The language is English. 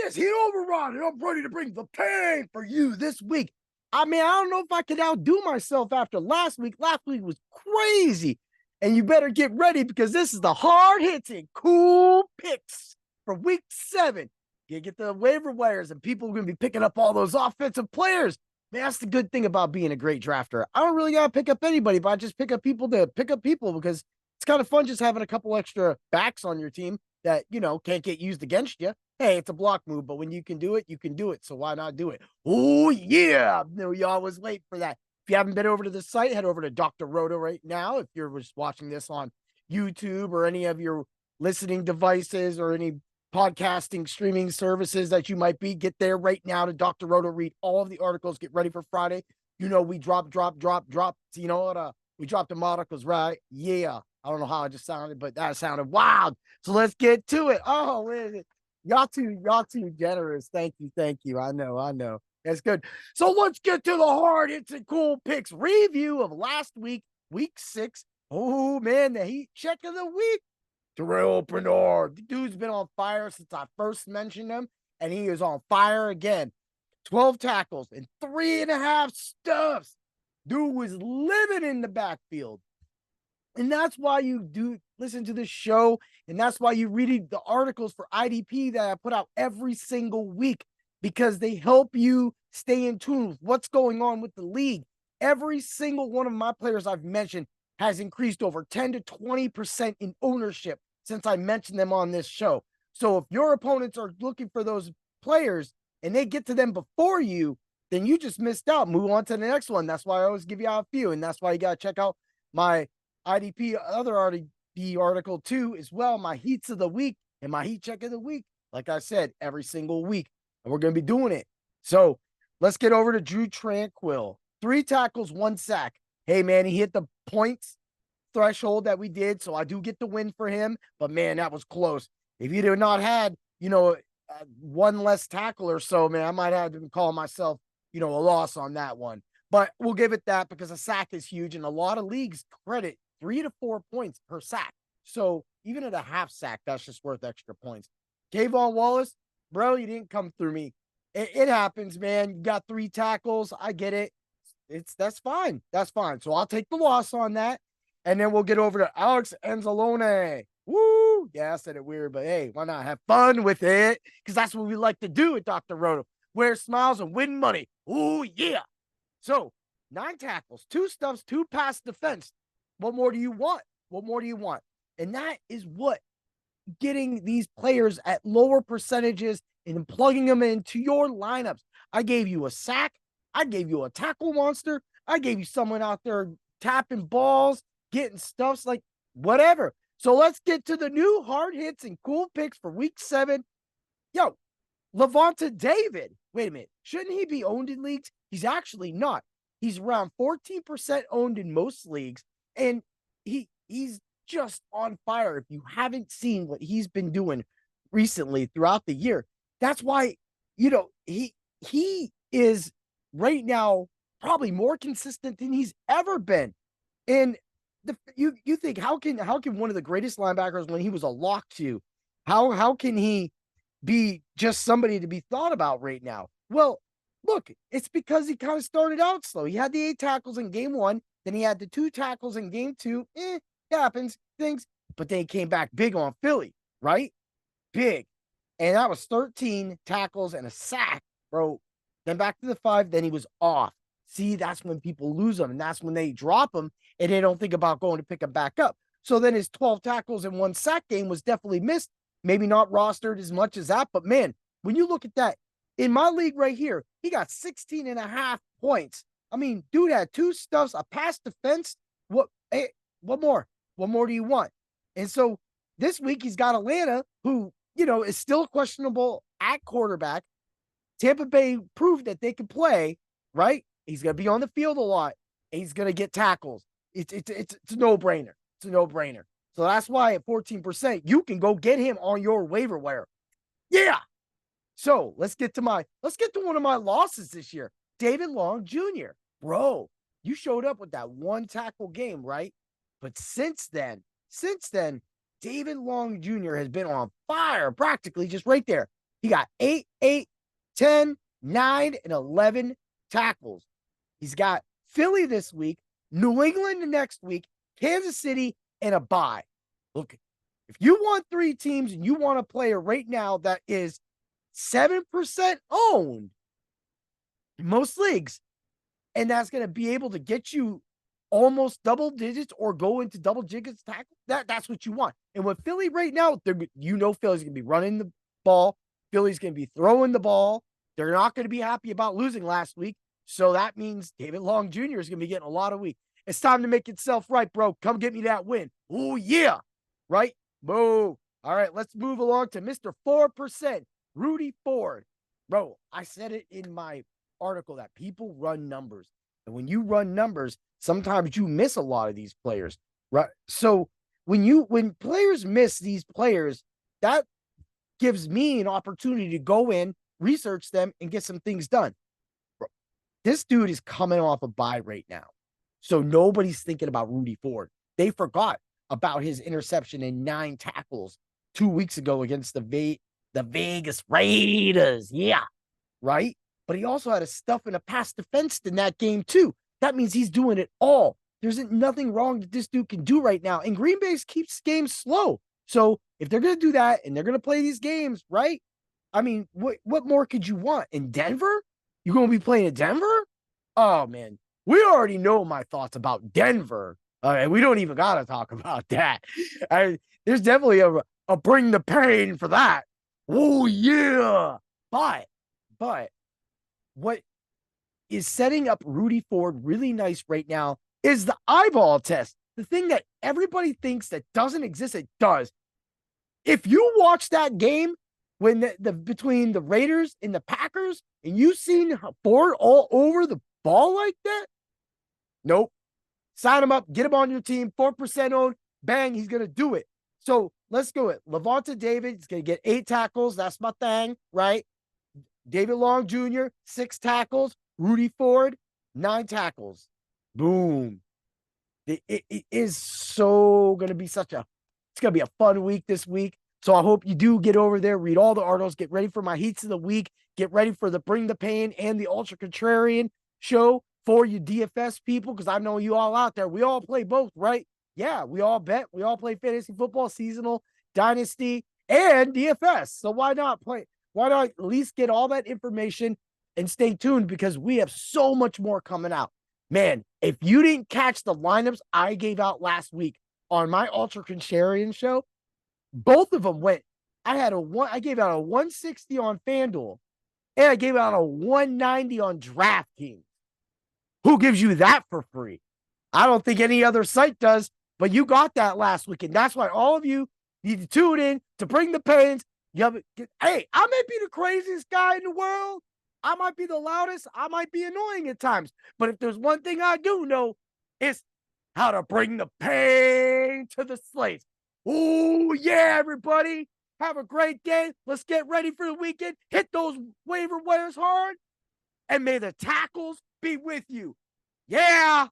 is, Heat Override, and I'm ready to bring the pain for you this week. I mean, I don't know if I could outdo myself after last week. Last week was crazy. And you better get ready because this is the hard hits and cool picks for week 7. You get the waiver wires, and people are going to be picking up all those offensive players. Man, that's the good thing about being a great drafter. I don't really got to pick up anybody, but I just pick up people to pick up people because it's kind of fun just having a couple extra backs on your team that, can't get used against you. Hey, it's a block move, but when you can do it, you can do it. So why not do it? Oh, yeah. No, y'all was late for that. If you haven't been over to the site, head over to Dr. Roto right now. If you're just watching this on YouTube or any of your listening devices or any podcasting streaming services that you might be, get there right now to Dr. Roto, read all of the articles, get ready for Friday. We drop. So you know what? We dropped the articles, right? Yeah. I don't know how it just sounded, but that sounded wild. So let's get to it. Oh, man. Y'all too generous. Thank you. I know. That's good. So let's get to the hard hits and cool picks review of last week, week 6. Oh, man, the Heat check of the week. Terrell Bernard. The dude's been on fire since I first mentioned him, and he is on fire again. 12 tackles and 3.5 stuffs. Dude was living in the backfield. And that's why you do listen to this show, and that's why you read the articles for IDP that I put out every single week, because they help you stay in tune with what's going on with the league. Every single one of my players I've mentioned has increased over 10 to 20% in ownership since I mentioned them on this show. So if your opponents are looking for those players and they get to them before you, then you just missed out. Move on to the next one. That's why I always give you out a few, and that's why you got to check out my other IDP article too, as well, my heats of the week and my heat check of the week. Like I said, every single week, and we're going to be doing it. So let's get over to Drew Tranquil. 3 tackles, 1 sack. Hey, man, he hit the points threshold that we did, so I do get the win for him. But, man, that was close. If he'd have not had, 1 less tackle or so, man, I might have to call myself, a loss on that one. But we'll give it that because a sack is huge, and a lot of leagues credit 3 to 4 points per sack. So even at a half sack, that's just worth extra points. Kayvon Wallace, bro, you didn't come through me. It happens, man. You got 3 tackles. I get it. That's fine. That's fine. So I'll take the loss on that. And then we'll get over to Alex Anzalone. Woo! Yeah, I said it weird, but hey, why not have fun with it? Because that's what we like to do at Dr. Roto. Wear smiles and win money. Ooh, yeah. So 9 tackles, 2 stuffs, 2 pass defense. What more do you want? And that is what getting these players at lower percentages and plugging them into your lineups. I gave you a sack. I gave you a tackle monster. I gave you someone out there tapping balls, getting stuffs, like whatever. So let's get to the new hard hits and cool picks for week 7. Yo, Levante David. Wait a minute. Shouldn't he be owned in leagues? He's actually not. He's around 14% owned in most leagues, and he's just on fire. If you haven't seen what he's been doing recently throughout the year, that's why, he is right now probably more consistent than he's ever been. And you think, how can one of the greatest linebackers, when he was a lock to, how can he be just somebody to be thought about right now? Well, look, it's because he kind of started out slow. He had the 8 tackles in game 1, then he had the 2 tackles in game 2. It happens, things. But then he came back big on Philly, right? Big. And that was 13 tackles and a sack, bro. Then back to the 5, then he was off. See, that's when people lose him, and that's when they drop him, and they don't think about going to pick him back up. So then his 12 tackles and 1 sack game was definitely missed. Maybe not rostered as much as that, but man, when you look at that, in my league right here, he got 16.5 points. I mean, dude had 2 stuffs, a pass defense. What more? What more do you want? And so this week he's got Atlanta, who, is still questionable at quarterback. Tampa Bay proved that they can play, right? He's going to be on the field a lot. And he's going to get tackles. It's a no-brainer. It's a no-brainer. So that's why at 14%, you can go get him on your waiver wire. Yeah. So let's get to one of my losses this year. David Long Jr. Bro, you showed up with that 1 tackle game, right? But since then, David Long Jr. has been on fire, practically just right there. He got 8, 8, 10, 9, and 11 tackles. He's got Philly this week, New England the next week, Kansas City, and a bye. Look, if you want 3 teams and you want a player right now that is 7% owned in most leagues, and that's going to be able to get you almost double digits or go into double digits tackle, that's what you want. And with Philly right now, Philly's going to be running the ball. Philly's going to be throwing the ball. They're not going to be happy about losing last week. So that means David Long Jr. is going to be getting a lot of week. It's time to make itself right, bro. Come get me that win. Oh, yeah. Right? Boo. All right, let's move along to Mr. 4%, Rudy Ford. Bro, I said it in my article that people run numbers. And when you run numbers, sometimes you miss a lot of these players, right? So when players miss these players, that gives me an opportunity to go in, research them, and get some things done. Bro, this dude is coming off a bye right now. So nobody's thinking about Rudy Ford. They forgot about his interception and 9 tackles 2 weeks ago against the Vegas Raiders. Yeah, right? But he also had a stuff and a pass defense in that game too. That means he's doing it all. There's nothing wrong that this dude can do right now. And Green Bay keeps games slow. So if they're going to do that and they're going to play these games, right? I mean, what more could you want? In Denver? You're going to be playing in Denver? Oh, man. We already know my thoughts about Denver. And we don't even got to talk about that. There's definitely a bring the pain for that. Oh, yeah. But what is setting up Rudy Ford really nice right now is the eyeball test. The thing that everybody thinks that doesn't exist, it does. If you watch that game when the between the Raiders and the Packers, and you seen Ford all over the ball like that, nope. Sign him up, get him on your team, 4% owned, bang, he's gonna do it. So let's go it. Levante David is gonna get 8 tackles. That's my thing, right? David Long Jr., 6 tackles. Rudy Ford, 9 tackles. Boom. It is so going to be it's going to be a fun week this week. So I hope you do get over there, read all the articles, get ready for my heats of the week, get ready for the Bring the Pain and the Ultra Contrarian show for you DFS people, because I know you all out there. We all play both, right? Yeah, we all bet. We all play fantasy football, seasonal, dynasty, and DFS. So why not play? Why not at least get all that information and stay tuned, because we have so much more coming out. Man, if you didn't catch the lineups I gave out last week on my Ultra Contrarian show, both of them went. I gave out a 160 on FanDuel, and I gave out a 190 on DraftKings. Who gives you that for free? I don't think any other site does, but you got that last week, and that's why all of you need to tune in to Bring the Pains. Hey, I may be the craziest guy in the world. I might be the loudest. I might be annoying at times. But if there's one thing I do know, it's how to bring the pain to the slates. Oh, yeah, everybody. Have a great day. Let's get ready for the weekend. Hit those waiver wires hard. And may the tackles be with you. Yeah.